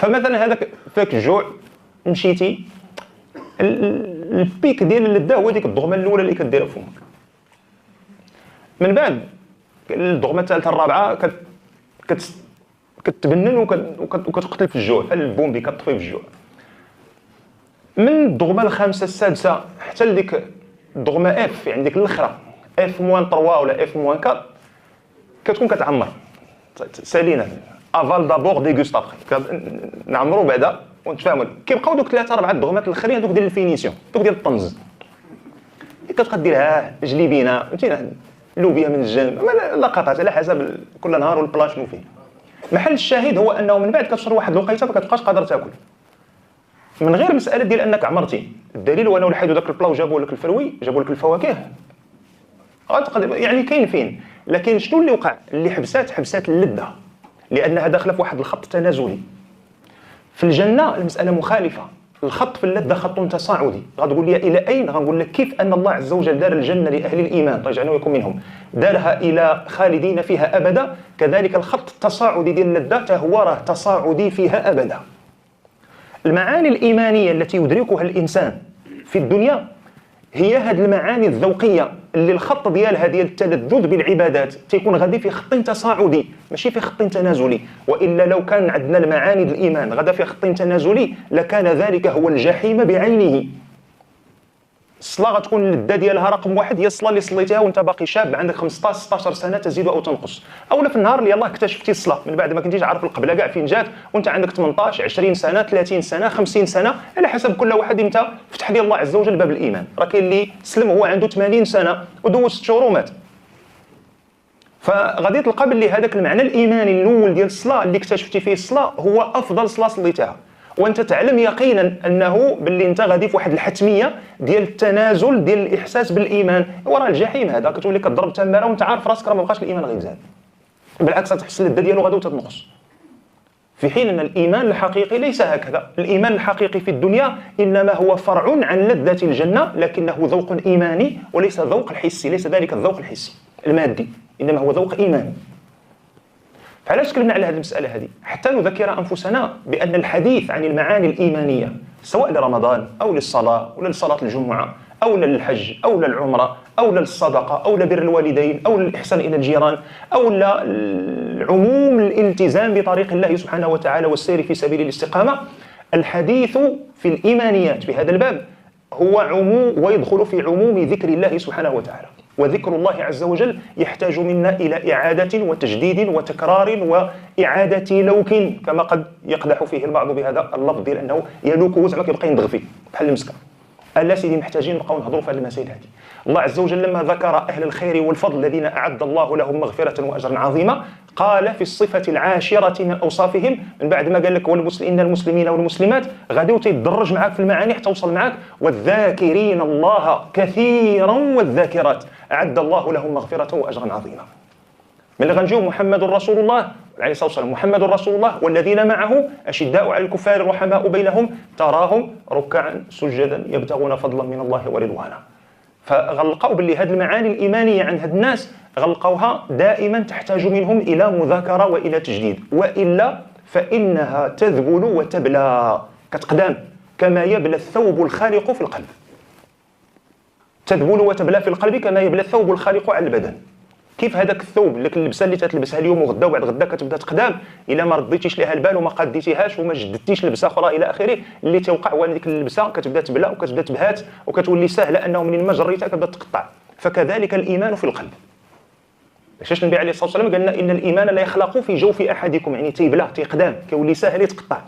فمثلا هذاك فاك الجوع مشيتي، البيك ديال اللذه هو ديك الضغمه الاولى اللي كديرها في فمك. من بعد الضغمه الثالثه الرابعه كتبنن وكتقتل في الجوع، بحال البومبي كطفي في الجوع. من الضغمه الخامسه السادسه حتى لديك الضغمه اف، يعني ديك الاخرى اف موان 3 ولا اف موان 4 كتكون كتعمر. سالينا افال دابور ديغوست ابخي، نعمروا بعدا ونتفاهموا. كيبقاو دوك 3 4 الضغمات الاخرين هذوك ديال الفينيسيون، دوك ديال الطنز، كتبقى ديرها جليبينا فهمتينا، لوبيا من الجنب، لقطات على حسب كل نهار والبلا شنو فيه. محل الشاهد هو انه من بعد كتشرب واحد الوقيته ما كتبقاش قادر تاكل، من غير مساله ديال انك عمرتي. الدليل هو انه لحيدوا داك البلا وجابوا لك الفروي، جابوا لك الفواكه، يعني كاين فين. لكن شنو اللي وقع؟ اللي حبسات اللذه، لانها داخله في واحد الخط تنازلي. في الجنه المساله مخالفه، الخط في اللذه خط تصاعدي. غتقول لي الى اين؟ غنقول لك كيف ان الله عز وجل دار الجنه لاهل الايمان رجعنا ويكون منهم، دارها الى خالدين فيها ابدا، كذلك الخط التصاعدي ديال اللذه هو راه تصاعدي فيها ابدا. المعاني الايمانيه التي يدركها الانسان في الدنيا هي هذه المعاني الذوقيه اللي الخط ديالها ديال التلذذ بالعبادات تيكون غادي في خط تصاعدي ماشي في خط تنازلي. والا لو كان عندنا المعاني الايمان غدا في خط تنازلي لكان ذلك هو الجحيم بعينه. الصلاه غتكون اللذه ديالها رقم واحد هي الصلاه اللي صليتيها وانت باقي شاب عندك 15 16 سنه تزيد او تنقص، اولا في النهار اللي يلاه اكتشفتي الصلاه من بعد ما كنتيش عارف القبله كاع فين جات وانت عندك 18 20 سنه 30 سنه 50 سنه على حسب كل واحد امتى فتح لي الله عز وجل باب الايمان. راه كاين اللي سلم هو عنده 80 سنه ودوز 6 شهور ومات. فغادي تلقى باللي هذاك المعنى الايماني الاول ديال الصلاه اللي اكتشفتي فيه الصلاه هو افضل صلاه صليتها، وانت تعلم يقينا انه باللي انت غادي في واحد الحتميه ديال التنازل ديال الاحساس بالايمان. وراه الجحيم هذا كتولي كضرب تماره وانت عارف راسك راه ما بقاش الايمان غيزاد، بالعكس تحس اللذه ديالو غادي وتنقص. في حين ان الايمان الحقيقي ليس هكذا. الايمان الحقيقي في الدنيا انما هو فرع عن لذه الجنه، لكنه ذوق ايماني وليس ذوق حسي، ليس ذلك الذوق الحسي المادي، انما هو ذوق ايماني. فعلاش تكلمنا على هذه المسألة هذه؟ حتى نذكر أنفسنا بأن الحديث عن المعاني الإيمانية سواء لرمضان أو للصلاة أو لصلاة الجمعة أو للحج أو للعمرة أو للصدقة أو لبر الوالدين أو للإحسان إلى الجيران أو للعموم الالتزام بطريق الله سبحانه وتعالى والسير في سبيل الاستقامة، الحديث في الإيمانيات في هذا الباب هو عموم ويدخل في عموم ذكر الله سبحانه وتعالى. وذكر الله عز وجل يحتاج منا إلى إعادة وتجديد وتكرار وإعادة لوك، كما قد يقدح فيه البعض بهذا اللفظ ديال أنه يلوك وزعما كيبقى يندغ فيه بحال المسكة. ألا سيدي محتاجين نبقاو نهضروا في هذه المسائل هذه. الله عز وجل لما ذكر أهل الخير والفضل الذين أعد الله لهم مغفرة وأجرا عظيما قال في الصفة العاشرة من أوصافهم، من بعد ما قال لك إن المسلمين والمسلمات غادي وتيدرج معاك في المعاني حتى توصل معاك والذاكرين الله كثيرا والذاكرات أعد الله لهم مغفرة وأجرا عظيما. من اللي غنجيو محمد رسول الله عليه الصلاة والسلام، محمد رسول الله والذين معه أشداء على الكفار رحماء بينهم تراهم ركعا سجدا يبتغون فضلا من الله ورضوانا. فغلقوا باللي هذه المعاني الإيمانية عن هاد الناس غلقوها دائما تحتاج منهم إلى مذاكرة وإلى تجديد، وإلا فإنها تذبل وتبلى كتقدام كما يبلى الثوب الخالق في القلب. تذبل وتبلى في القلب كما يبلى الثوب الخالق على البدن. كيف هذاك الثوب لك اللبسه اللي تتلبسها اليوم وغدا وبعد غدا كتبدا تقدام الا ما رديتيش ليها البال وما قاديتيهاش وما جددتيش لبسه اخرى الى اخره، اللي توقع هو ديك اللبسه كتبدا تبلى وكتبدا تبهات وكتولي سهله انه منين ما جريتها كتبدا تقطع. فكذلك الايمان في القلب. باش النبي عليه الصلاه والسلام قالنا ان الايمان لا يخلق في جوف احدكم، يعني تيبلى تيقدام كيولي سهل يتقطع.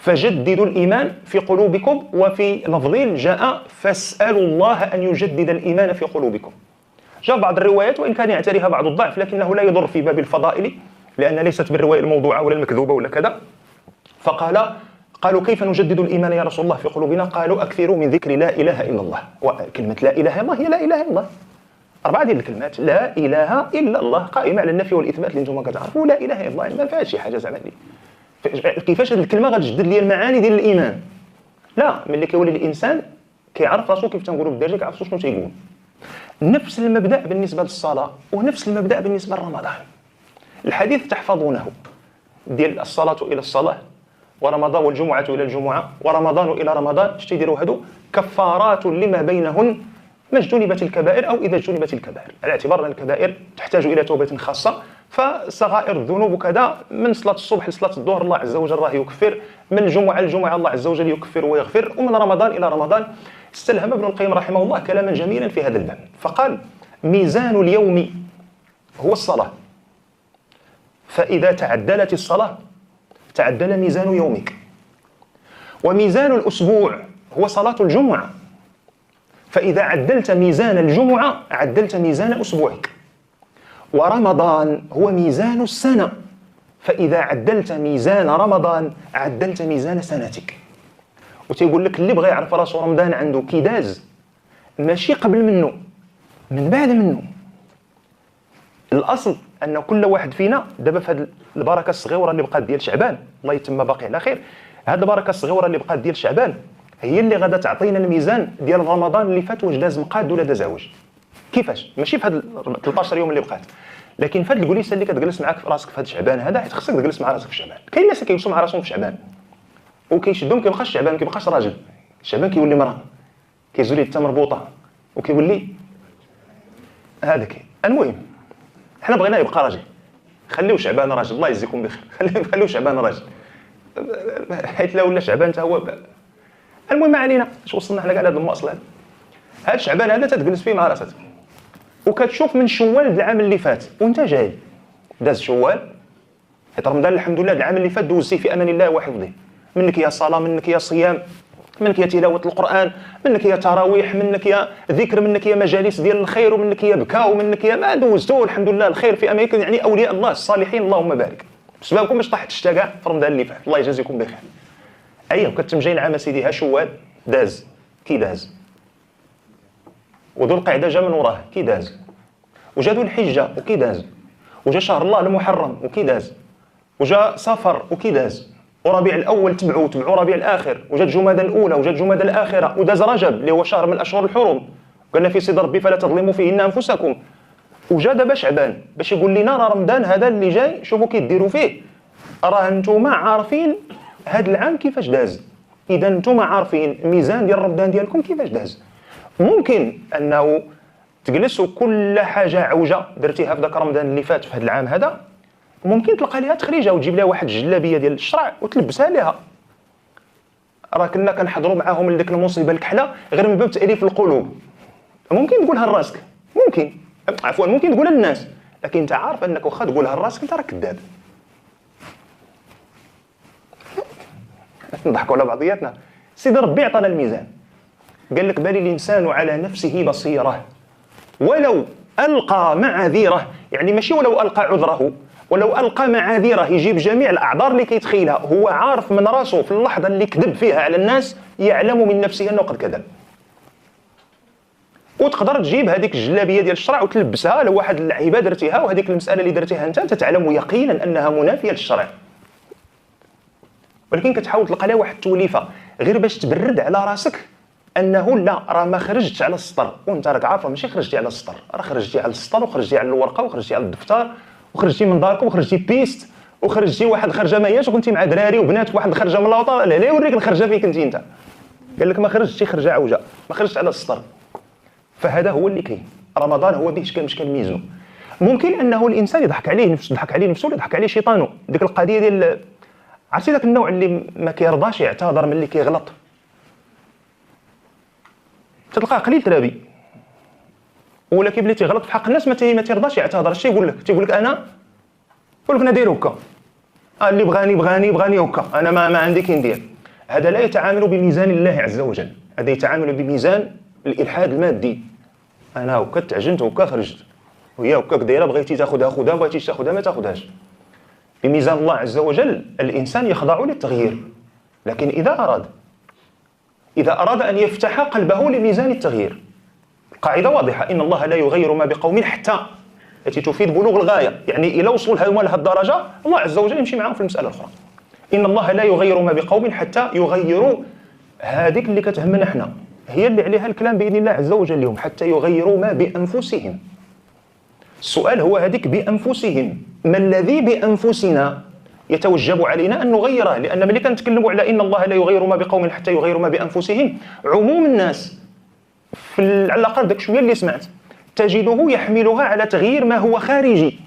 فجددوا الإيمان في قلوبكم، وفي لفظين جاء فاسألوا الله أن يجدد الإيمان في قلوبكم. جاء بعض الروايات وإن كان يعتريها بعض الضعف لكنه لا يضر في باب الفضائل لأن ليست بالرواية الموضوعة ولا المكذوبة ولا كذا. قالوا كيف نجدد الإيمان يا رسول الله في قلوبنا؟ قالوا أكثروا من ذكر لا إله إلا الله. وكلمة لا إله إلا الله هي لا إله إلا الله، 4 ديال الكلمات لا إله إلا الله قائمة على النفي والإثبات اللي انتم كتعرفوا. لا إله إلا الله ما فيهاش شي حاجة زعما كيفاش هذه الكلمه غتجدد لي المعاني ديال الايمان؟ لا، ملي كيولي الانسان كيعرف راسو كيف تنقولوا بالدارجه كيعرف شنو تيقول. نفس المبدا بالنسبه للصلاه ونفس المبدا بالنسبه لرمضان. الحديث تحفظونه ديال الصلاه الى الصلاه ورمضان والجمعة إلى الجمعة ورمضان إلى رمضان. اش تيديروا هادو؟ كفارات لما بينهن ما اجتنبت الكبائر أو إذا اجتنبت الكبائر، على اعتبار أن الكبائر تحتاج إلى توبة خاصة. فصغائر الذنوب وكذا من صلاة الصبح لصلاة الظهر الله عز وجل راه يكفر، من الجمعة للجمعة الله عز وجل يكفر ويغفر، ومن رمضان إلى رمضان. استلهم ابن القيم رحمه الله كلاما جميلا في هذا الباب، فقال: ميزان اليوم هو الصلاة، فإذا تعدلت الصلاة تعدل ميزان يومك. وميزان الأسبوع هو صلاة الجمعة، فإذا عدلت ميزان الجمعة عدلت ميزان أسبوعك. ورمضان هو ميزان السنة، فإذا عدلت ميزان رمضان عدلت ميزان سنتك. وتيقول لك اللي بغى يعرف راسو رمضان عنده كي داز، ماشي قبل منه، من بعد منه. الأصل أن كل واحد فينا دابا في هذه البركة الصغيرة اللي بقات ديال شعبان، الله يتم باقي على خير، هذه البركة الصغيرة اللي بقات ديال شعبان هي اللي غادا تعطينا الميزان ديال رمضان اللي فات، واش داز مقاد ولا داز عوج. كيفاش؟ ماشي في هاد 13 يوم اللي بقات، لكن في هاد الجلسه اللي كتجلس معاك في راسك في هاد شعبان هذا، حيت خصك تجلس مع راسك في شعبان. كاين ناس كيجلسوا مع راسهم في شعبان وكيشدهم، كيبقاش شعبان، ما كيبقاش راجل، شعبان كيولي مراه، كيزولي حتى مربوطه وكيولي هذاك. المهم حنا بغينا يبقى راجل، خليو شعبان راجل، الله يجزيكم بخير، خليو شعبان راجل، حيت لا ولا شعبان حتى هو. المهم ما علينا، اش وصلنا حنا كاع لهذا المواصل هذا. هاد شعبان هذا تتجلس فيه مع راسك وكتشوف من شوال العام اللي فات وانت جاي داز شوال، حيت رمضان الحمد لله العام اللي فات دوزتيه في امان الله وحفظه، منك يا صلاه، منك يا صيام، منك يا تلاوه القران، منك يا تراويح، منك يا ذكر، منك يا مجالس ديال الخير، ومنك يا بكاء، ومنك يا ما دوزتو الحمد لله الخير في امان. يعني اولياء الله الصالحين اللهم بارك بسببكم باش طاحت الشتا كاع في رمضان اللي فات، الله يجازيكم بخير. ايوا كتمجي العام سيدي ها شوال داز كي داز، وذو القعده جا من وراه كي داز، وجا ذو الحجه وكي داز، وجا شهر الله المحرم وكي داز، وجا صفر وكي داز، وربيع الاول تبعوا ربيع الاخر، وجات جمادى الاولى، وجات جمادى الاخره، وداز رجب اللي هو شهر من الاشهر الحرم، قلنا في صيد ربي فلا تظلموا فيهن انفسكم، وجا دابا شعبان باش يقول لنا راه رمضان هذا اللي جاي شوفوا كيديروا فيه، راه انتم عارفين هذا العام كيفاش داز، اذا انتم عارفين ميزان ديال رمضان ديالكم كيفاش داز. ممكن انه تجلسوا كل حاجه عوجه درتيها في ذاك رمضان اللي فات في هذا العام هذا، ممكن تلقى ليها تخريجه وتجيب لها واحد الجلابيه ديال الشرع وتلبسها لها. راه كنا كنحضروا معاهم لديك المصيبه الكحله غير من باب تاليف القلوب. ممكن تقولها لراسك، ممكن عفوا ممكن تقولها للناس، لكن انت عارف انك واخا تقولها لراسك انت راك كذاب. نضحكوا على بعضياتنا. سيدي ربي عطانا الميزان، قال لك بل الانسان على نفسه بصيره ولو القى معاذيره، يعني ماشي ولو القى عذره، ولو القى معاذيره، يجيب جميع الاعذار اللي كيتخيلها، هو عارف من راسه في اللحظه اللي كذب فيها على الناس يعلم من نفسه انه قد كذب. وتقدر تجيب هذيك الجلابيه ديال الشرع وتلبسها لواحد اللعيبه درتيها، وهذيك المساله اللي درتيها انت تعلم يقينا انها منافيه للشرع، ولكن كتحاول تلقى لها واحد التوليفه غير باش تبرد على راسك انه لا راه ما خرجتش على السطر، وانت راك عارفه ماشي خرجتي على السطر، راه خرجتي على السطر وخرجتي على الورقه وخرجتي على الدفتر وخرجتي من داركم وخرجتي بيست وخرجتي واحد خرجه ما هياش، وكنتي مع دراري وبنات واحد خرجه من الوطن. لا يوريك الخرجه فيك انت، قال لك ما خرجتي خرجه عوجه، ما خرجتش على السطر. فهذا هو اللي كاين. رمضان هو به اشكال ميزو. ممكن انه الانسان يضحك عليه نفسه، يضحك عليه نفسه، يضحك عليه شيطانه. ديك القضيه ديال عرفتي ذاك النوع اللي ما كيرضاش يعتذر ملي كيغلط، تلقاه قليل ترابي، ولا كيبلي تيغلط في حق الناس ما تيرضاش يعتذر. اش تيقول لك؟ تيقول لك انا ندير هكا، اللي بغاني هكا، انا ما عندي كي ندير. هذا لا يتعامل بميزان الله عز وجل، هذا يتعامل بميزان الالحاد المادي. انا هكا تعجنت هكا خرجت، وهي هكاك دايره، بغيتي تاخذها خذها، ما بغيتيش تاخذها ما تاخذهاش. بميزان الله عز وجل الانسان يخضع للتغيير، لكن اذا اراد ان يفتح قلبه لميزان التغيير، قاعده واضحه: ان الله لا يغير ما بقوم حتى، التي تفيد بلوغ الغايه، يعني الى وصول هما لهذه الدرجه الله عز وجل يمشي معهم في المساله الاخرى. ان الله لا يغير ما بقوم حتى يغيروا، هذيك اللي كتهمنا احنا هي اللي عليها الكلام باذن الله عز وجل اليوم، حتى يغيروا ما بانفسهم. السؤال هو هذيك بانفسهم، ما الذي بانفسنا يتوجب علينا أن نغيره. لأن ملي كنتكلموا على إن الله لا يغير ما بقوم حتى يغيروا ما بأنفسهم، عموم الناس على الأقل داك شوية اللي سمعت تجده يحملها على تغيير ما هو خارجي.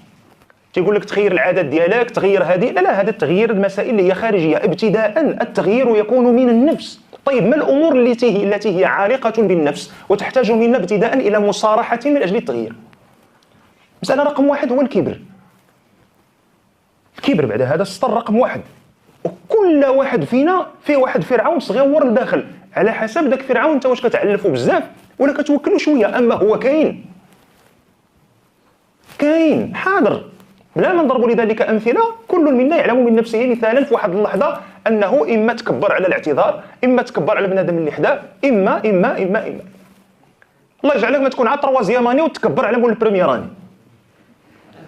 تيقول لك تغير العادات ديالك، تغير هذه، لا هذا التغيير المسائل اللي هي خارجية. ابتداء التغيير يكون من النفس. طيب ما الأمور التي هي عالقة بالنفس وتحتاج منا ابتداء إلى مصارحة من أجل التغيير؟ مسألة رقم واحد هو الكبر. الكبر بعد هذا السطر رقم واحد. وكل واحد فينا فيه واحد فرعون صغير لداخل، على حسب داك فرعون انت واش كتعلفو بزاف ولا كتوكلو شويه. اما هو كاين حاضر، بلا ما نضربوا لذلك امثله. كل منا يعلم من نفسه مثالا في واحد اللحظه انه اما تكبر على الاعتذار، اما تكبر على بنادم اللي حداه، اما الله يجعلك ما تكون عاد تروازياماني وتكبر على مول البريميراني.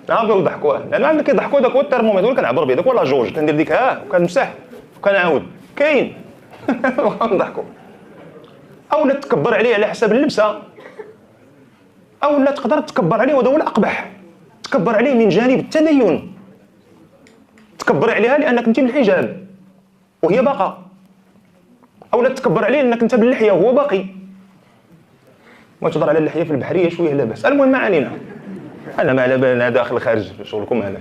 بغاو يضحكوا، لان ملي كيضحكوا داك هو الترمومتر كنعبر به، داك ولا جوج كندير ديك وكنمسح وكنعاود. كاين بغاو نضحكوا. او لا تكبر عليه على حساب اللبسه، او لا تقدر تكبر عليه وهذا هو الاقبح، تكبر عليه من جانب التدين، تكبر عليها لانك انت بالحجاب وهي باقه، او لا تكبر عليه لانك انت باللحيه وهو باقي. ما تهضر على اللحيه في البحريه شويه لاباس. المهم ما علينا، انا ما على بالنا داخل خارج شغلكم هذا.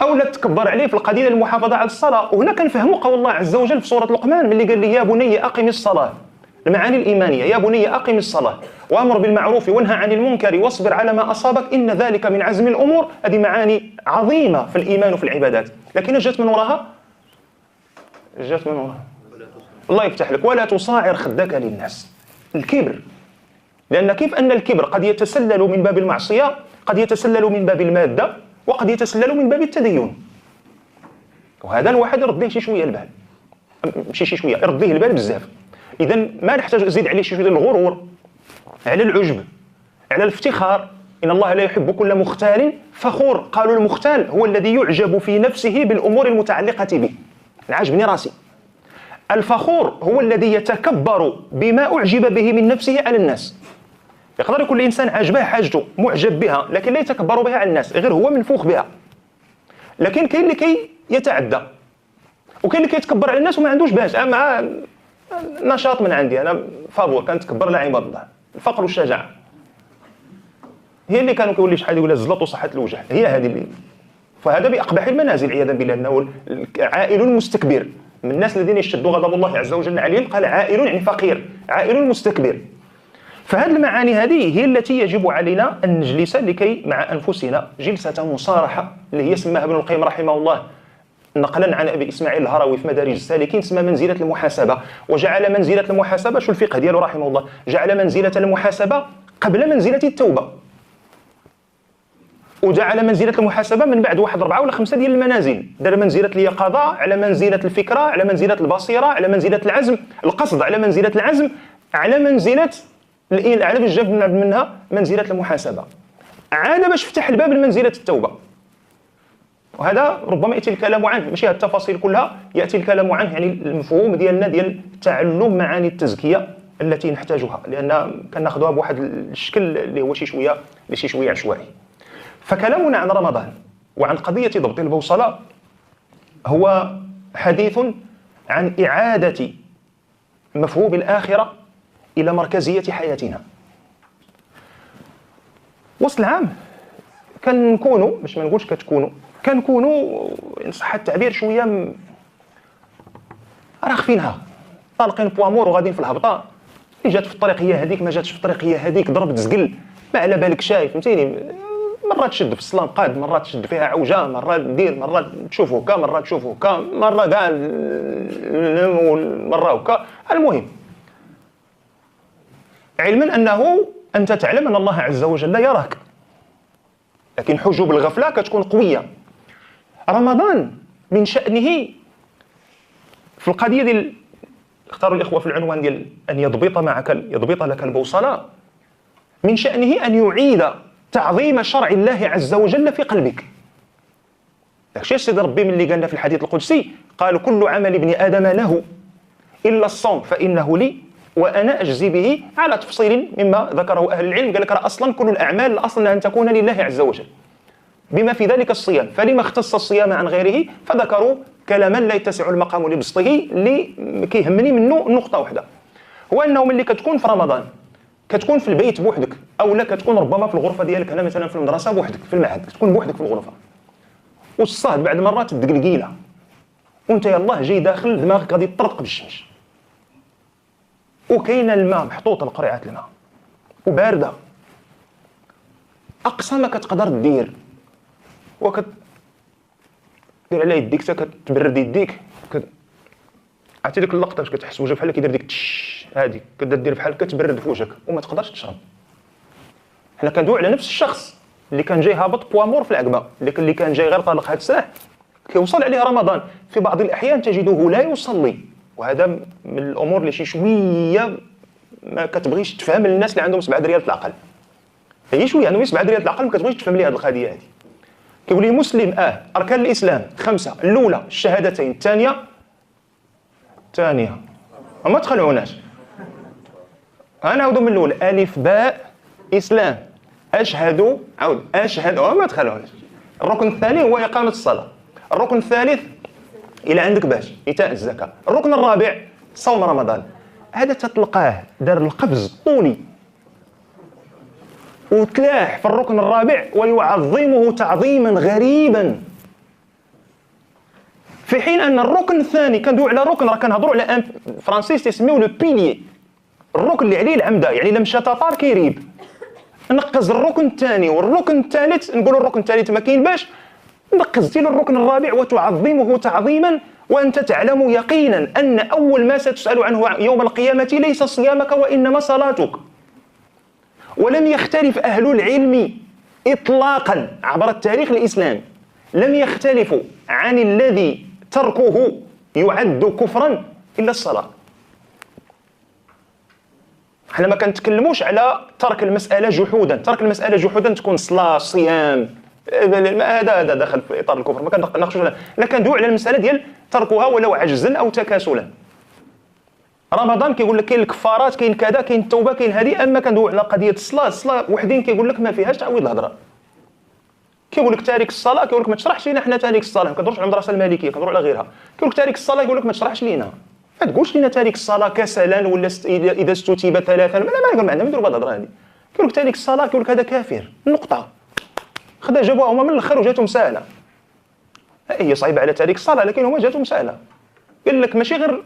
او لا تكبر عليه في القضيه المحافظه على الصلاه. وهنا كنفهموا قول الله عز وجل في سوره لقمان ملي قال لي يا بني اقم الصلاه، المعاني الايمانيه، يا بني اقم الصلاه وامر بالمعروف وانهى عن المنكر واصبر على ما اصابك ان ذلك من عزم الامور. هذه معاني عظيمه في الايمان وفي العبادات، لكن جات من وراها الله يفتح لك ولا تصاعر خدك للناس. الكبر، لأن كيف أن الكبر قد يتسلل من باب المعصية، قد يتسلل من باب المادة، وقد يتسلل من باب التدين. وهذا الواحد يرد ليه شي شوية البال، ماشي شي شوية، يرد ليه البال بزاف. إذا ما نحتاج نزيد عليه شي شوية الغرور، على العجب، على الافتخار. إن الله لا يحب كل مختال فخور. قالوا المختال هو الذي يعجب في نفسه بالأمور المتعلقة به. عجبني راسي. الفخور هو الذي يتكبر بما أعجب به من نفسه على الناس. يقدر يكون الإنسان عجبه حاجته، معجب بها، لكن لا يتكبر بها على الناس، غير هو منفوخ بها. لكن كاين اللي كي يتعدى، وكاين اللي كيتكبر على الناس وما عندوش باش. مع نشاط من عندي أنا فابور كنتكبر على عباد الله. الفقر والشجاعة هي اللي كانوا كيقول لي شحال يقول الزلط وصحة الوجه، هي هذه اللي. فهذا بأقبح المنازل عياذا بالله، أنه عائل مستكبر. من الناس الذين يشتدوا غضب الله عز وجل عليهم قال عائل يعني فقير، عائل مستكبر. فهذه المعاني هذه هي التي يجب علينا أن نجلس لكي مع أنفسنا جلسة مصارحة، اللي هي سماها ابن القيم رحمه الله نقلا عن أبي إسماعيل الهروي في مدارج السالكين، اسمها منزلة المحاسبة. وجعل منزلة المحاسبة، شو الفقه دياله رحمه الله، جعل منزلة المحاسبة قبل منزلة التوبة، وجعل منزلة المحاسبة من بعد 1 4 ولا 5 ديال المنازل. دار منزلة اليقظة، على منزلة الفكرة، على منزلة البصيرة، على منزلة العزم، القصد على منزلة العزم، على منزلة على باش جاب منها منزلة المحاسبة، عاد باش فتح الباب لمنزلة التوبة. وهذا ربما يأتي الكلام عنه، ماشي هذه التفاصيل كلها، يأتي الكلام عنه، يعني المفهوم ديالنا ديال تعلم معاني التزكية التي نحتاجها، لأن كناخذوها بواحد الشكل اللي هو شي شوية عشوائي. فكلامنا عن رمضان وعن قضية ضبط البوصلة هو حديث عن إعادة مفهوم الآخرة إلى مركزية حياتنا. وسط العام كنكونوا، باش ما نقولش كنكونوا إن صح التعبير شوية راخفينها، طالقين بوامور وغاديين في الهبطة. اللي جات في الطريق هي هذيك، ما جاتش في الطريق هي هذيك، ضرب تزقل ما على بالك شايف، فهمتيني. مرات تشد في السلام قاد، مرات تشد فيها عوجه، مرات دير، مرات تشوف هكا، مرات تشوف هكا، مره كاع مره هكا. المهم علما انه انت تعلم ان الله عز وجل يراك، لكن حجوب الغفله كتكون قويه. رمضان من شأنه في القضيه ديال اختاروا الاخوه في العنوان ديال ان يضبط لك البوصله، من شأنه ان يعيد تعظيم شرع الله عز وجل في قلبك. داكشي سيدي ربي من اللي قالنا في الحديث القدسي، قال كل عمل ابن آدم له إلا الصوم فإنه لي وأنا أجزي به، على تفصيل مما ذكره أهل العلم. قال لك أصلا كل الأعمال الأصل أن تكون لله عز وجل. بما في ذلك الصيام، فلما اختص الصيام عن غيره؟ فذكروا كلاما لا يتسع المقام لبسطه، اللي كيهمني منه نقطة واحدة، هو أنه ملي كتكون في رمضان كتكون في البيت بوحدك، أو لا كتكون ربما في الغرفة ديالك هنا مثلا في المدرسة بوحدك، في المعهد كتكون بوحدك في الغرفة، والصهد بعد مرات تدقلقيله، وانت يلاه جاي داخل دماغك غادي تطرق بالشمس، وكاين الماء محطوط القرعة الماء وباردة، أقصى ما كتقدر دير دير على يديك حتى كتبرد يديك، عرفتي ديك اللقطه باش كتحس وجهك بحال كيدير ديك هادي، كتبدا دير بحال كتبرد في وجهك وما تقدرش تشرب. حنا كندويو على نفس الشخص اللي كان جاي هابط بوامور في العقبه، اللي كان جاي غير طالق هاد الساعه، كيوصل عليه رمضان في بعض الاحيان تجده لا يصلي، وهذا من الامور اللي شي شويه ما كتبغيش تفهم الناس اللي عندهم 7 ريال العقل، هي شويه عندهم 7 ريال العقل ما كتبغيش تفهم ليه هذه القضيه هذه. كيقول لي مسلم اركان الاسلام 5، الاولى الشهادتين، الثانيه ما تخلعوناش، نعاودوا من الاول، الف باء اسلام، اشهد ما تخلعوناش. الركن الثاني هو اقامه الصلاه، الركن الثالث الى عندك باش ايتاء الزكاه، الركن الرابع صوم رمضان. هذا تتلقاه دار القفز طولي وتلاح في الركن الرابع ويعظمه تعظيما غريبا، في حين ان الركن الثاني كندوي على ركن، راه كنهضروا على ان فرانسيس تسميوه لو بيليي، الركن اللي عليه العمده، يعني الا مشى تطار كيريب، نقز الركن الثاني والركن الثالث، نقولوا الركن الثالث ما كاين باش نقزتي الركن الرابع وتعظمه تعظيما، وانت تعلم يقينا ان اول ما ستسال عنه يوم القيامه ليس صيامك وانما صلاتك. ولم يختلف اهل العلم اطلاقا عبر التاريخ الاسلامي، لم يختلفوا عن الذي تركه يعد كفرا الا الصلاه. احنا ما كنتكلموش على ترك المساله جحودا، ترك المساله جحودا تكون صلاه صيام، هذا داخل في اطار الكفر، ما كنناقشوش، لا كندوي على المساله ديال تركها ولو عجزا او تكاسلا. رمضان كيقول لك كاين الكفارات، كاين كذا، كاين التوبه، كاين هذه، اما كندوي على قضيه الصلاه وحدين كيقول لك ما فيهاش تعويض الهضره، كيقول لك تارك الصلاه، كيقول لك ما تشرحش لينا حنا تارك الصلاه، ما كندورش على المدرسه المالكيه، كندور على غيرها، كيقول لك تارك الصلاه، يقول لك ما تشرحش لينا، ما تقولش لينا تارك الصلاه كسلا ولا اذا استتيب 3 ما يقول ما عندنا نديروا بهذه الهضره هذه، كيقول لك تارك الصلاه، كيقول لك هذا كافر، نقطه، خدا جابوها هما من الاخر وجاتهم سهله، هي صعيبه على تارك الصلاه لكن هما جاتهم سهله، قال لك ماشي غير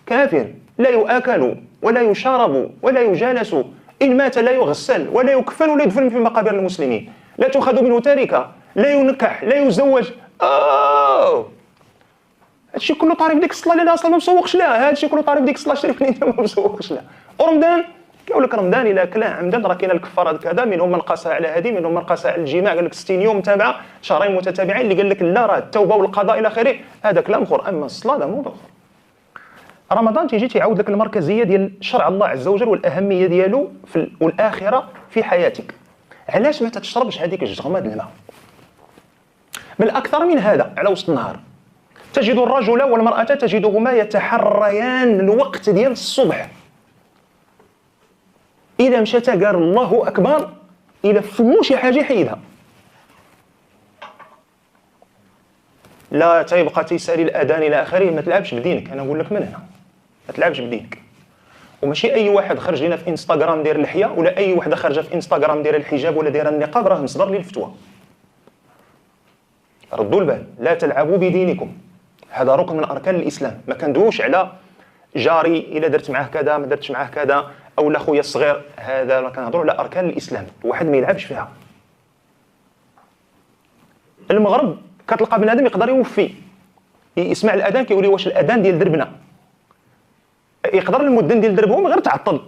كافر لا يؤكل ولا يشرب ولا يجالس، إن مات لا يغسل ولا يكفن ولا يدفن في مقابر المسلمين، لا تؤخذ منه تركة، لا ينكح، لا يزوج. هادشي كله طاري في ديك الصلاة اللي اصلا ما مسوقش لها، هادشي كله طاري في ديك الصلاة الشريفة اللي انت ما مسوقش لها. ورمضان كيقول لك رمضان الا كلا عمدا راه كاين الكفاره كذا، منهم من قاسى على هذه، منهم من قاسى على الجماع، قال لك 60 يوم متابعه، شهرين متتابعين، اللي قال لك لا راه التوبه والقضاء الى اخره، هذا كلام اخر، اما الصلاه هذا موضوع اخر. رمضان تيجي تيعاود لك المركزيه ديال شرع الله عز وجل والاهميه ديالو والاخره في حياتك. علاش ما تشربش هذيك الجغمه ديال الماء؟ بل اكثر من هذا، على وسط النهار تجد الرجل والمراه تجدهما يتحريان الوقت ديال الصبح، اذا مشات قال الله اكبر، الى فمو شي حاجه يحيدها، لا تيبقى تيسالي الاذان الى اخره، ما تلعبش بدينك، انا نقول لك من هنا ما تلعبش بدينك. وماشي اي واحد خرج لنا في انستغرام داير اللحيه، ولا اي وحده خارجه في انستغرام داير الحجاب ولا داير النقاب راه مصدر للفتوى. ردوا البال، لا تلعبوا بدينكم، هذا ركن من اركان الاسلام. ما كندويوش على جاري الا درت معاه كذا ما درتش معاه كذا، او لا خويا الصغير، هذا ما كنهضروا على اركان الاسلام، واحد ما يلعبش فيها. المغرب كتلقى بنادم يقدر يوفي، يسمع الاذان كيقول لي واش الاذان ديال دربنا، يقدر المدن ديال دربهم غير تعطل،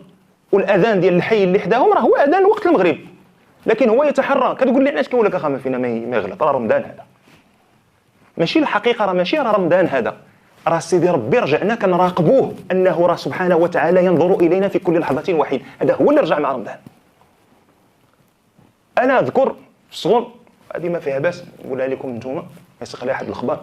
والاذان ديال الحي اللي حداهم راه هو اذان وقت المغرب، لكن هو يتحرى. كتقول لي علاش؟ كيقول لك اخا ما فينا ما يغلط، راه رمضان هذا، ماشي الحقيقه، راه ماشي راه رمضان هذا، راه سيدي ربي رجعنا كنراقبوه انه راه سبحانه وتعالى ينظر الينا في كل لحظه وحين، هذا هو اللي رجع مع رمضان. انا اذكر في الصغر هذه ما فيها باس نقولها لكم نتوما، ما يسق لها احد الاخبار،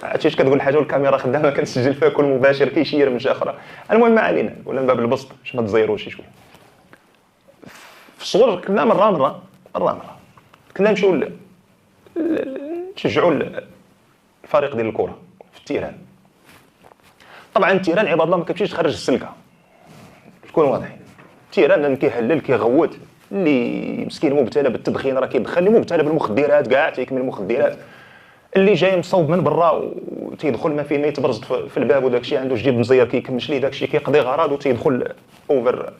عرفتي كتقول حاجه والكاميرا خدامه كنسجل فيها كل مباشر كيشير من شي اخرى، المهم ما علينا، ولا من باب البسط باش ما تزيروش شويه. في الصغر كنا مره كنا نمشيو تشجعوا الفريق ديال الكره في التيران. طبعا التيران عباد الله ما كتمشيش تخرج السلكه، نكونوا واضحين. التيران اللي كيحلل كيغوت، اللي مسكين مبتلى بالتدخين راه كيدخل، اللي مبتلى بالمخدرات كاع تيكمل المخدرات، اللي جاي مصوب من برا وتيدخل ما فيه ما يتبرز في الباب وداك الشيء عنده جديد مزير كيكمش ليه داك الشيء كيقضي غرض وتيدخل اوفر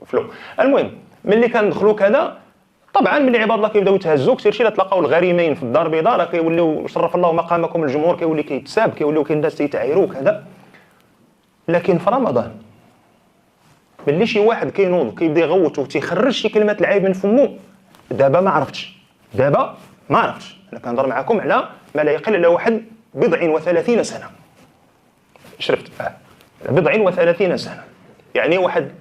فلو. المهم ملي كندخلوا كذا طبعا ملي عباد الله كيبداو يتهزوا كثير شي تلقاو الغريمين في الدار البيضاء راه كيوليو شرف الله مقامكم الجمهور كيولي كيتساب، كيوليو كاين الناس تيتعايروا كذا. لكن في رمضان ملي شي واحد كينوض كيبدا يغوت وتيخرج شي كلمات العيب من فمو، دابا ما عرفتش انا كنهضر معكم على ما لا يقل على واحد 30 سنه شرفت بضع و30 سنه، يعني واحد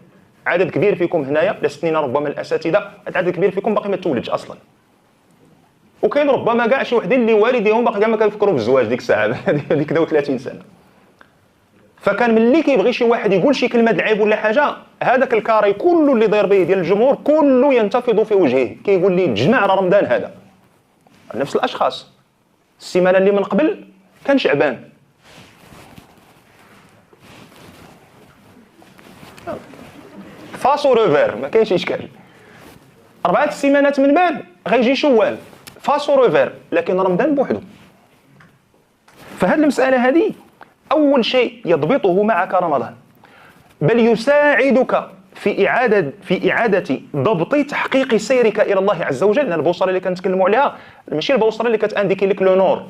عدد كبير فيكم هنايا لسنين ربما الاساتذه، عدد كبير فيكم باقي ما تولدش اصلا، وكاين ربما كاع شي وحدين اللي والديهم باقي كاع ما كيفكروا بالزواج ديك الساعه هذيك داو 30 سنه. فكان ملي كيبغي شي واحد يقول شي كلمه العيب ولا حاجه، هذاك الكاري كله اللي داير به ديال الجمهور كله ينتفض في وجهه، كيقول لي تجمع راه رمضان هذا. نفس الاشخاص السيمانه اللي من قبل كان شعبان، فاس وروفير ما كاينش اشكال. 4 سيمانات من بعد غيجي شوال، فاس وروفير، لكن رمضان بوحده. فهاد المساله هذه اول شيء يضبطه معك رمضان، بل يساعدك في اعاده ضبط تحقيق سيرك الى الله عز وجل. البوصله اللي كنتكلموا عليها ماشي البوصله اللي كتانديكي لك لو نور،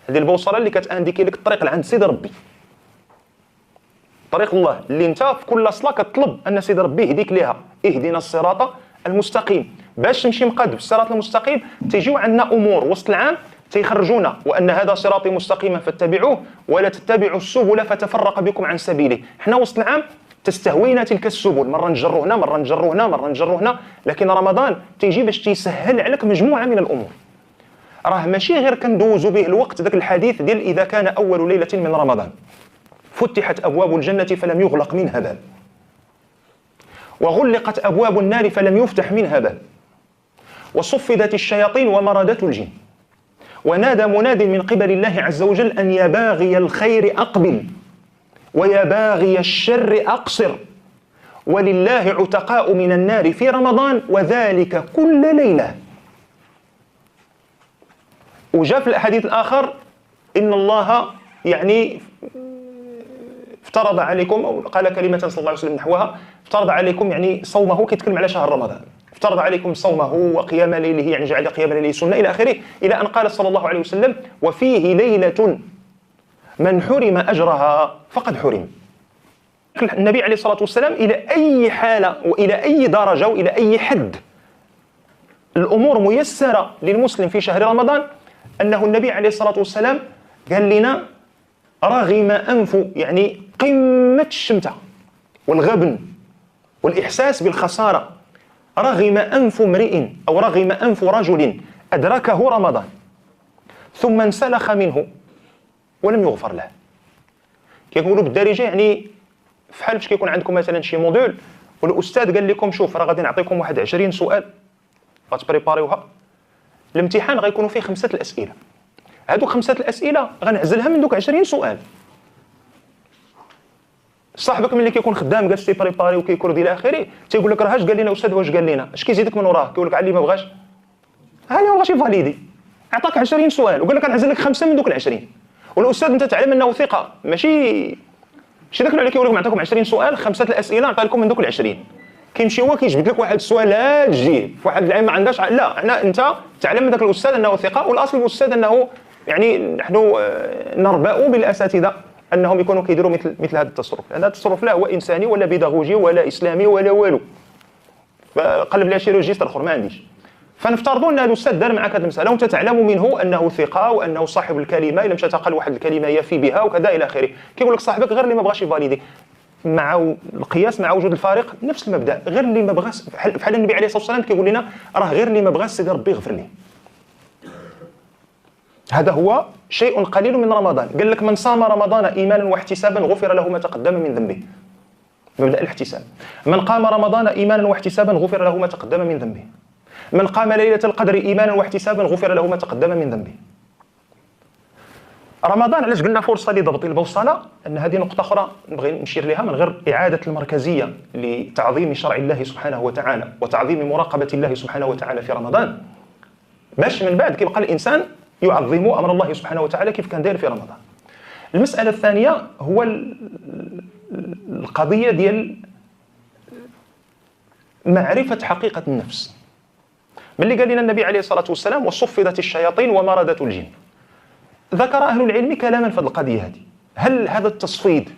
هذه البوصله اللي كتانديكي لك الطريق لعند سيدي ربي، طريق الله اللي انت في كل صلاه كتطلب ان سيدي ربي يهديك ليها، اهدنا الصراط المستقيم. باش تمشي مقاد في الصراط المستقيم تيجيو عندنا امور وسط العام تيخرجونا، وان هذا صراطي مستقيما فاتبعوه ولا تتبعوا السبل فتفرق بكم عن سبيله. حنا وسط العام تستهوينا تلك السبل، مره نجروا هنا مره نجروا هنا مره نجروا هنا، لكن رمضان تيجي باش تيسهل عليك مجموعه من الامور. راه ماشي غير كندوزوا به الوقت ذاك الحديث ديال اذا كان اول ليله من رمضان فتحت ابواب الجنه فلم يغلق منها باب، وغلقت ابواب النار فلم يفتح منها باب، وصفدت الشياطين ومردت الجن، ونادى مناد من قبل الله عز وجل أن يا باغي الخير أقبل ويا باغي الشر أقصر، ولله عتقاء من النار في رمضان وذلك كل ليلة. وجاء في الحديث الآخر إن الله يعني افترض عليكم، أو قال كلمة صلى الله عليه وسلم نحوها، افترض عليكم يعني صومه، كيتكلم على شهر رمضان، افترض عليكم صومه وقيام ليله، يعني جعل قيام ليله سنة إلى آخره، إلى أن قال صلى الله عليه وسلم وفيه ليلة من حرم أجرها فقد حرم. النبي عليه الصلاة والسلام إلى أي حالة وإلى أي درجة وإلى أي حد الأمور ميسرة للمسلم في شهر رمضان، أنه النبي عليه الصلاة والسلام قال لنا رغم أنف، يعني قمة الشمتة والغبن والإحساس بالخسارة، رغم أنف امرئ أو رغم أنف رجل أدركه رمضان ثم انسلخ منه ولم يغفر له. كيقولوا بالدارجة يعني فحال باش كيكون عندكم مثلا شي موديول والأستاذ قال لكم شوف راه غادي نعطيكم واحد 20 سؤال غتبريباريوها، الامتحان غيكونوا فيه 5 الأسئلة، هذوك 5 الأسئلة غنعزلها من دوك 20 سؤال. صاحبك ملي كيكون خدام جالس تيبريباري وكيكورد الى اخره تيقول لك راه اش قال لنا استاذ واش قال لنا، اش كيزيدك من وراه، كيقول لك علي ما بغاش، ها اللي ما بغاش يفاليدي، عطاك 20 سؤال وقال لك غنعزل لك 5 من دوك ال20، والاستاذ انت تعلم انه ثقه، ماشي داك اللي كيقول لك معطيكم 20 سؤال 5 الاسئله نعطي لكم من دوك ال20، كيمشي هو كيجبد لك واحد السؤال لا تجيب واحد العين ما عندهاش، لا احنا انت تعلم من ذاك الاستاذ انه ثقه، والاصل الاستاذ انه يعني نحن نربأ بالاساتذه انهم يكونوا كيديروا مثل هذا التصرف، لان هذا التصرف لا هو انساني ولا بيداغوجي ولا اسلامي ولا والو، فقلب لي شي ريجستر اخر ما عنديش. فنفترضوا ان هذا الاستاذ دار معك هذه المساله وانت تعلم منه انه ثقه وانه صاحب الكلمه، الا مشات قال واحد الكلمه يفي بها وكذا الى اخره، كيقول لك صاحبك غير اللي ما بغاش يفاليدي، مع القياس مع وجود الفارق نفس المبدا، غير اللي ما بغاش، بحال النبي عليه الصلاه والسلام كيقول لنا راه غير اللي ما بغاش سيدي ربي يغفر ليه. هذا هو شيء قليل من رمضان، قال لك من صام رمضان ايمانا واحتسابا غفر له ما تقدم من ذنبه، مبدا الاحتساب. من قام رمضان ايمانا واحتسابا غفر له ما تقدم من ذنبه. من قام ليلة القدر إيمانا واحتسابا غفر له ما تقدم من ذنبه. رمضان علاش قلنا فرصة لضبط البوصلة؟ أن هذه نقطة أخرى نبغي نشير لها من غير إعادة المركزية لتعظيم شرع الله سبحانه وتعالى وتعظيم مراقبة الله سبحانه وتعالى في رمضان، باش من بعد كيبقى الإنسان يعظم أمر الله سبحانه وتعالى كيف كان داير في رمضان. المسألة الثانية هو القضية ديال معرفة حقيقة النفس. ملي قال لنا النبي عليه الصلاة والسلام وصفدت الشياطين ومردت الجن، ذكر أهل العلم كلاما في القضية هذه. هل هذا التصفيد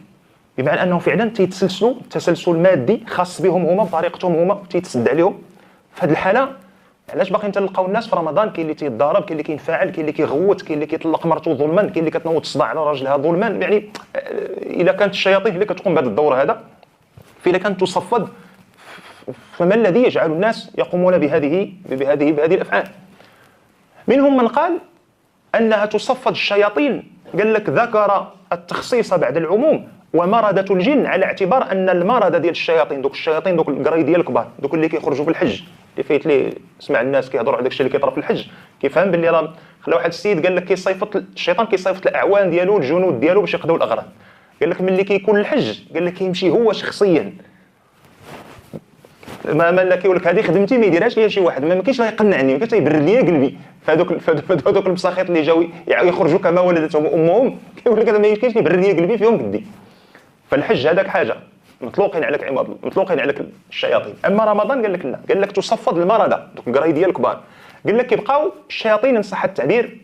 بمعنى أنه فعلا تيتسلسلوا تسلسل مادي خاص بهم هما بطريقتهم هما تيتسد عليهم؟ في هذه الحالة علاش باقيين تلقاو الناس في رمضان كاين اللي تيتضارب، كاين اللي كينفعل، كاين اللي كيغوت، كاين اللي كيطلق مرته ظلما، كاين اللي كتنوض الصداع على راجلها ظلما؟ يعني إذا كانت الشياطين اللي كتقوم بهذا الدور هذا، فإذا كانت تصفد فما الذي يجعل الناس يقومون بهذه الأفعال؟ منهم من قال أنها تصفد الشياطين، قال لك ذكر التخصيص بعد العموم ومردة الجن على اعتبار أن المردة ديال الشياطين دوك القراي ديال الكبار، دوك اللي كيخرجوا في الحج، اللي فايت ليه سمع الناس كيهضروا على داك الشيء اللي كيطرا في الحج، كيفهم باللي راه خلا واحد السيد قال لك كيصيفط الشيطان كيصيفط الاعوان ديالو الجنود ديالو باش يقضوا الاغراض. قال لك ملي كيكون الحج قال لك كيمشي هو شخصيا، ما كيقول لك هذه خدمتي ما يديرهاش ليا شي واحد، ما كاينش لا يقنعني، ما كاينش يبرد ليا قلبي. فهذوك المساخيط اللي جاو يخرجوا كما ولدتهم امهم، كيقول لك هذا ما كاينش يبرد ليا قلبي فيهم قدي. فالحج هذاك حاجه مطلوقين عليك عماد الله، مطلوقين عليك الشياطين. اما رمضان قال لك لا، قال لك تصفد المرضى دوك القراي ديال الكبار، قال لك كيبقاو الشياطين ان صح التعبير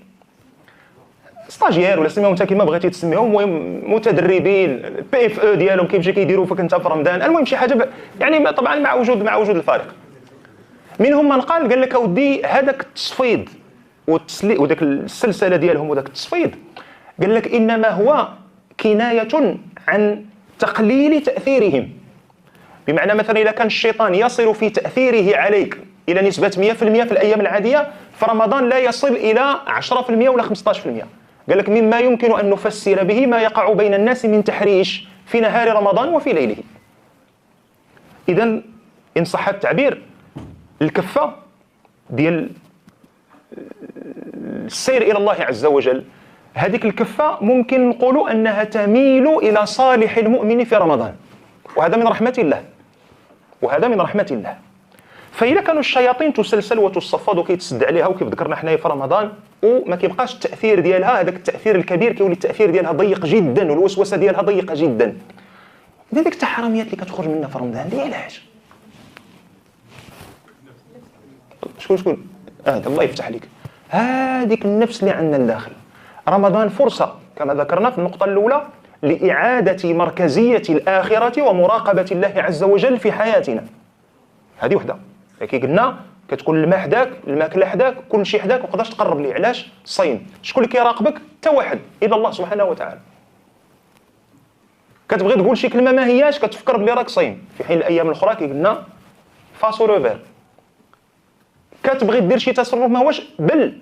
ستاجير ولا سميهم انت كيما بغيتي تسميهم، المهم متدربين بي اف او ديالهم كيمشي كيديروا فيك انت في رمضان، المهم شي حاجه يعني طبعا مع وجود الفارق. منهم من قال لك اودي هذاك التصفيد وداك السلسله ديالهم وداك التصفيد، قال لك انما هو كنايه عن تقليل تاثيرهم. بمعنى مثلا اذا كان الشيطان يصل في تاثيره عليك الى نسبه 100% في الايام العاديه، في رمضان لا يصل الى 10% ولا 15%. قال لك مما يمكن ان نفسر به ما يقع بين الناس من تحريش في نهار رمضان وفي ليله. اذا ان صح التعبير الكفه ديال السير الى الله عز وجل، هذيك الكفه ممكن نقولوا انها تميل الى صالح المؤمن في رمضان، وهذا من رحمه الله. فإذا كانوا الشياطين تسلسل وتصفد وكيتسد عليها وكيف ذكرنا حنايا في رمضان وما كيبقاش التأثير ديالها، هذاك التأثير الكبير كيولي التأثير ديالها ضيق جدا والوسوسة ديالها ضيقة جدا. ديك التحرميات اللي كتخرج منها في رمضان ديال علاش؟ شكون؟ الله يفتح عليك. هذيك النفس اللي عندنا الداخل. رمضان فرصة كما ذكرنا في النقطة الأولى لإعادة مركزية الآخرة ومراقبة الله عز وجل في حياتنا. هذه وحده. كي قلنا كتكون الماء حداك، الماكله حداك، كل شيء حداك، ما تقدرش تقرب ليه. علاش؟ الصيم. شكون اللي كيراقبك؟ حتى واحد، الا الله سبحانه وتعالى. كتبغي تقول شي كلمه ما هياش كتفكر بلي راك صايم، في حين الايام الاخرى كي قلنا فاسو لو فير. كتبغي دير شي تصرف ما هوش، بل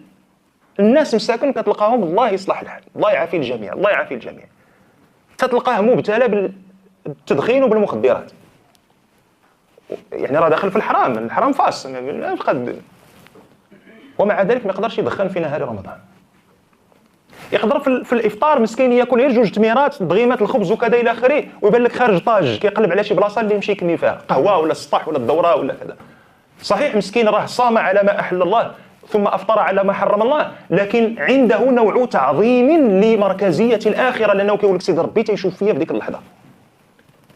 الناس مساكن كتلقاهم الله يصلح الحال، الله يعافي الجميع، الله يعافي الجميع. تتلقاه مبتلى بالتدخين وبالمخدرات. يعني راه داخل في الحرام فاس قد، ومع ذلك ما يقدرش يدخن في نهار رمضان. يقدر في الافطار مسكين ياكل غير 2 تميرات ضغيمات الخبز وكذا الى اخره، ويبان لك خارج طاج كيقلب على شي بلاصه اللي يمشي يكمي فيها قهوه ولا السطح ولا الدوره ولا كذا. صحيح مسكين راه صام على ما احل الله ثم افطر على ما حرم الله، لكن عنده نوع تعظيم لمركزيه الاخره، لانه كيقول لك سيدي ربي تيشوف فيا في ديك اللحظه.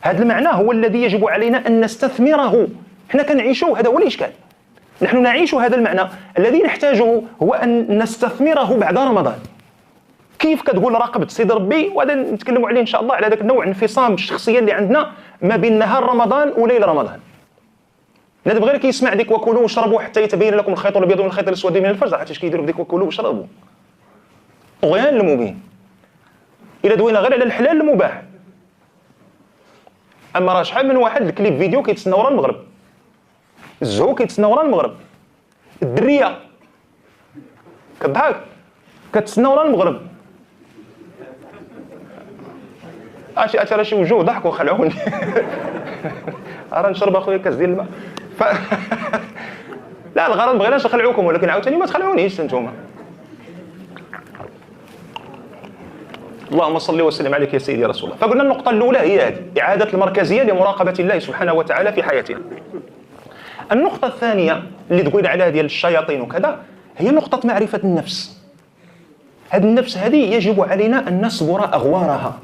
هذا المعنى هو الذي يجب علينا أن نستثمره. حنا كنعيشوا، هذا هو الإشكال. نحن نعيش هذا المعنى، الذي نحتاجه هو أن نستثمره بعد رمضان. كيف كتقول راقبة سيد ربي، وهذا نتكلموا عليه إن شاء الله، على ذاك النوع انفصام الشخصية اللي عندنا ما بين نهار رمضان وليل رمضان. نادم غير كيسمع ديك وكلوا واشربوا حتى يتبين لكم الخيط الأبيض من الخيط الأسود من الفجر، عرفتي اش كيديروا بديك وكلوا واشربوا؟ طغيان المبين. إلا دوينا غير على الحلال المباح. اما راه شحال من واحد الكليب فيديو كيتسنى ورا المغرب، الزهو كيتسنى ورا المغرب، الدريه كضحك كتسنى ورا المغرب. راه شي وجوه ضحكوا خلعوني. راه نشرب اخويا كاس ديال الماء. لا الغرض ما بغيناش نخلعوكم، ولكن عاوتاني ما تخلعونيش انتوما. اللهم صل وسلم عليك يا سيدي رسول الله. فقلنا النقطة الأولى هي هذه، إعادة المركزية لمراقبة الله سبحانه وتعالى في حياتنا. النقطة الثانية اللي تقول عليها ديال الشياطين وكذا هي نقطة معرفة النفس. هذه النفس هذه يجب علينا أن نصبر أغوارها.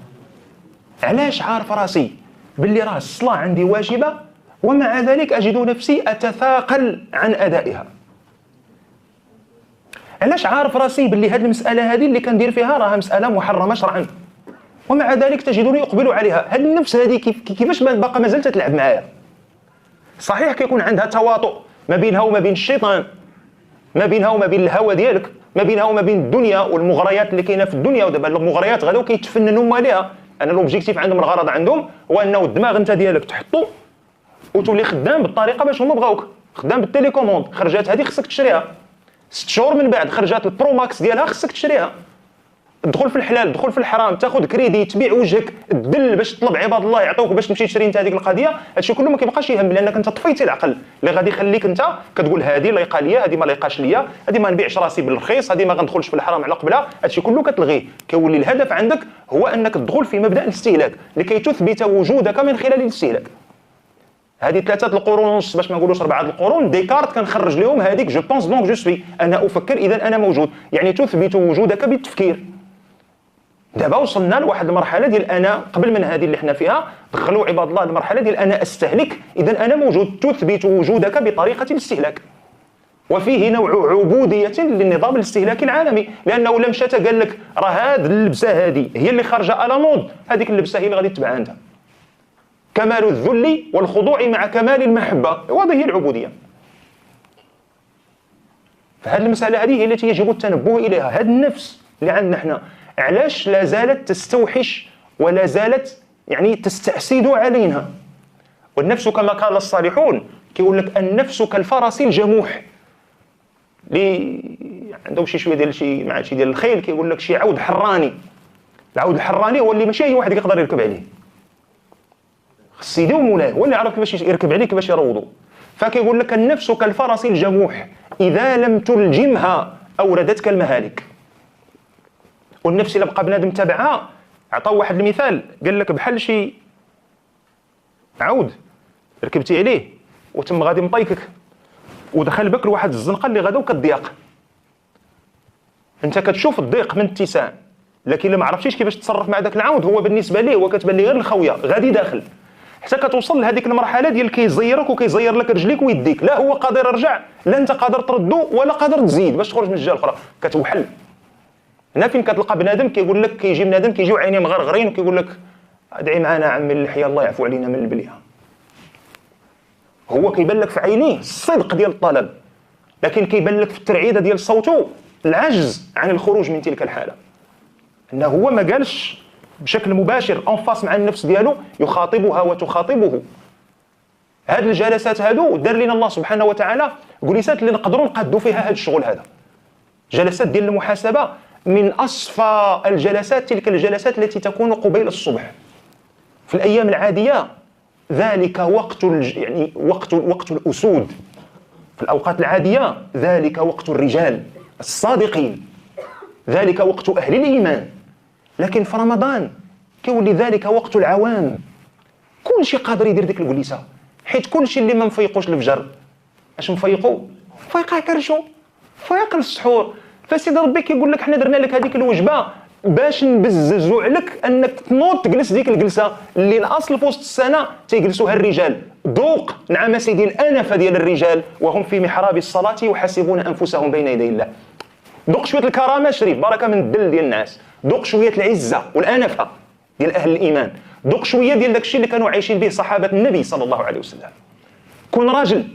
علاش عارف راسي باللي راه الصلاة عندي واجبة ومع ذلك أجد نفسي أتثاقل عن أدائها؟ علاش عارف راسي باللي هذه المسألة هذه اللي كندير فيها راها مسألة محرمة شرعا ومع ذلك تجدني أقبل عليها؟ هذه النفس هذه كيفاش باقا مازال تلعب معايا؟ صحيح كيكون عندها تواطؤ ما بينها وما بين الشيطان، ما بينها وما بين الهوى ديالك، ما بينها وما بين الدنيا والمغريات اللي كاينه في الدنيا. ودابا المغريات غاداو كيتفننوا عليها. انا لوبجيكتيف عندهم، الغرض عندهم هو انه الدماغ انت ديالك تحطو وتولي خدام بالطريقه باش هما بغاوك، خدام بالتليكوموند. خرجات هذه خصك تشريها 6 شهور من بعد، خرجات البرو ماكس ديالها خصك تشريها. تدخل في الحلال، تدخل في الحرام، تاخذ كريدي، تبيع وجهك، تدل باش تطلب عباد الله يعطوك باش تمشي تشري انت هذيك القضيه. هادشي كله ما كيبقاش يهم، لانك انت طفيتي العقل اللي غادي يخليك انت كتقول هذه لايقه ليا، هذه ما لايقاش ليا، هذه ما نبيعش راسي بالرخيص، هذه ما غندخلش في الحرام على قبلها. هادشي كله كتلغيه. كيولي الهدف عندك هو انك تدخل في مبدا الاستهلاك لكي تثبت وجودك من خلال الاستهلاك. هذه 3 القرون ونص باش ما نقولوش 4 القرون، ديكارت كنخرج لهم هذيك جو بونس دونك جو سوي، انا افكر اذا انا موجود، يعني تثبت وجودك بالتفكير. دابا وصلنا لواحد المرحله ديال انا قبل من هذه اللي حنا فيها، دخلوا عباد الله المرحله ديال انا استهلك اذا انا موجود، تثبت وجودك بطريقه الاستهلاك. وفيه نوع عبوديه للنظام الاستهلاكي العالمي، لانه لم مشى قال لك راه هذه اللبسه هذه هي اللي خارجه على مود، هذيك اللبسه هي اللي غادي تتبعها انت. كمال الذل والخضوع مع كمال المحبه، وهذه هي العبوديه. فهذه المساله هذه هي التي يجب التنبه اليها. هذه النفس اللي عندنا احنا علاش لا زالت تستوحش ولا زالت يعني تستأسد علينا؟ والنفس كما قال الصالحون كيقول لك النفس كالفرس الجموح اللي عنده شي شويه ديال شي مع شي ديال الخيل، كيقول لك شي عود حراني. العود الحراني هو اللي ماشي اي واحد يقدر يركب عليه، خص يديو مولاي هو اللي يعرف كيفاش يركب عليه، كيفاش يروضو. فكيقول لك النفس كالفرس الجموح اذا لم تلجمها اوردتك المهالك. والنفس اللي بقى بنادم تبعها، عطاو واحد المثال قال لك بحال شي عود ركبتي عليه وتم غادي مطيكك ودخل بك لواحد الزنقه اللي غادو كتضيق. انت كتشوف الضيق من اتساع، لكن الا ما عرفتيش كيفاش تتصرف مع داك العود هو بالنسبه ليه هو كتبان ليه غير الخويه غادي داخل، حتى كتوصل لهذيك المرحله ديال كيزيرك وكيزير لك رجليك ويديك، لا هو قادر يرجع لا انت قادر تردو ولا قادر تزيد باش تخرج من الجهه الاخرى، كتوحل. هنا فين كتلقى بنادم كيقول لك كيجي بنادم كيجيو عينيه مغرغرين وكيقول لك ادعي معنا عمي اللحيه الله يعفو علينا من البليه. هو كيبان لك في عينيه الصدق ديال الطلب، لكن كيبان لك في الترعيده ديال صوته العجز عن الخروج من تلك الحاله. انه هو ما قالش بشكل مباشر انفاس مع النفس ديالو يخاطبها وتخاطبه. هاد الجلسات هادو دار لنا الله سبحانه وتعالى جلسات اللي نقدروا نقادوا فيها هذا الشغل هذا. جلسات ديال المحاسبه من اصفى الجلسات، تلك الجلسات التي تكون قبيل الصبح في الايام العاديه. ذلك وقت يعني وقت الاسود. في الاوقات العاديه ذلك وقت الرجال الصادقين، ذلك وقت اهل الايمان. لكن في رمضان كيولي ذلك وقت العوام. كل شيء قادر يدير ديك الجلسه، حيت كل شيء اللي ما مفيقوش الفجر اش مفيقوا فيقع كرشو فيقل السحور. فسيدي ربي كيقول لك حنا درنا لك هذيك الوجبه باش نبززوا عليك انك تنوض تجلس ديك الجلسه اللي الاصل في وسط السنه تيجلسوها الرجال. ذوق نعم سيدي الانفه ديال الرجال وهم في محراب الصلاه يحاسبون انفسهم بين يدي الله. ذوق شويه الكرامه شريف بركه من الدل ديال الناس، ذوق شويه العزه والانفه ديال اهل الايمان، ذوق شويه ديال داكشي اللي كانوا عايشين به صحابه النبي صلى الله عليه وسلم. كون راجل